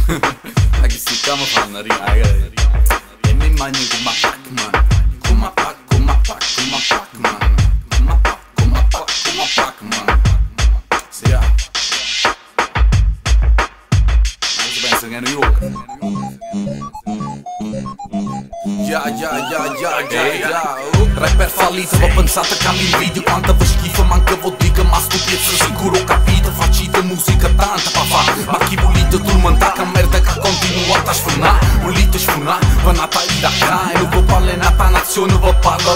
Anche se stiamo fanno rimane. E mi immagino come a Pac-Man. Come a Pac, come a Pac, come a Pac-Man. Come a Pac, come a Pac, come a Pac-Man. Sì, yeah. Si pensa che è New York. Rapper fallito, ho pensato a cambiare video. Quanta vi schifo, manca vo dica. Ma sto pezzo sicuro ho capito. Facite musica tanta pa fa. Ma chi volete turmentare che merda che continua a sfornare. Volete sfornare, va nata a Iraq. E non vi parla nata nazione, vi parla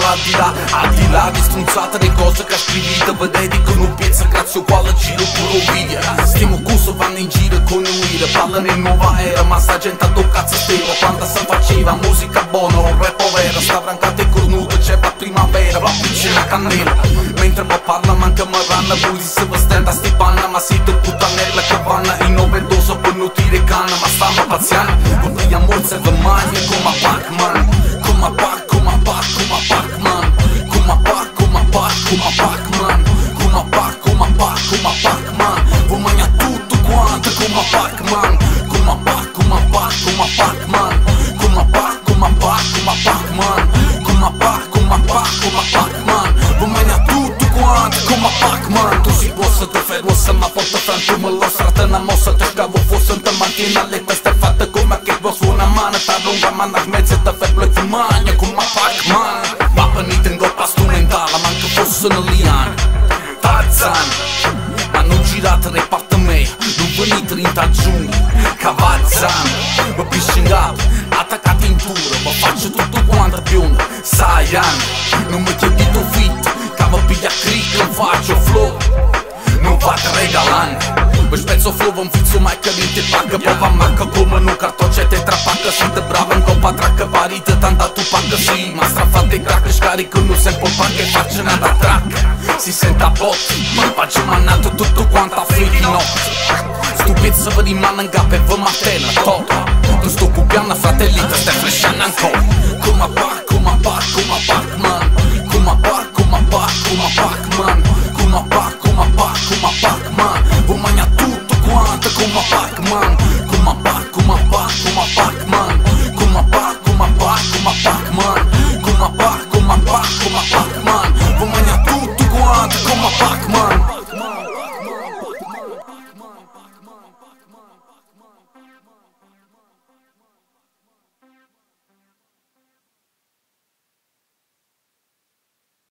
al di là di strunzate le cose che scrivete. Vi dedicano un pezzo grazie a quale giro puro video. Stiamo cusso, vanno in giro con uire. Parlano in nuova era, ma sta gente a toccazzo stella. Quando si faceva musica buona, un rap povero. Sta brancata e cornuta, c'è la primavera, va più la cannella. Mentre vi parla manca marranna, voi se vi stenta sti panna. Ma siete puttanella che vanno in overdose per non tire canna. Ma stiamo paziando, voi amor se vi mangia come a Pac-Man. Come a Pac, come a Pac, come a Pac-Man. Come a Pac, come a Pac, come a Pac-Man. Come a Pac, come a Pac, come a Pac-Man. Voi mangia tutto quanto come a Pac-Man. Come a Pac, come a Pac, come a Pac-Man. Come a Pac, come a Pac, come a Pac-Man. Come a Pac, come a Pac, come a Pac-Man. Voi mangia tutto quanto come a Pac-Man. Tu si può te feroce ma porta franto me lo strata una mossa. Te scavo fosse te mantiene alle queste fatte come che vuoi suona mano. Ta lunga manna mezza te fai blocchi magna come a Pac-Man. Ma venite in goppa strumentale manca fosse un liano Tarzan. Ma non girate reparte me, non venite in tagiuni Cavazzan. Mi pisci in capo, attaccate in puro. Ma faccio tutto quanto più Saiyan. Non mi chiedito fit, che mi piglia crick, non faccio flow. Non fate regalando. Mi spezzo flow, un fizzo mai che non ti paga. Poi va macca come un cartoccio te trapacca. Siete brava in coppa tracca varite, tanta tu pacca sì. Ma strafate crack, scarico non sempre pacca e faccio una da track. Si sente a botti, ma faccio mannato tutto quanto a freddi notte. Sto pezzo vi rimane in capo e vi matena top. Tu sto copiando fratelli, te stai flashando ancora. Come a Pac, come a Pac, come a Pac-Man. Come a Pac, come a Pac, come a Pac-Man. Come a Pac, come a Pac, come a Pac-Man. Voi mangia tutto quanto come a Pac-Man. Come a Pac, come a Pac, come a Pac-Man.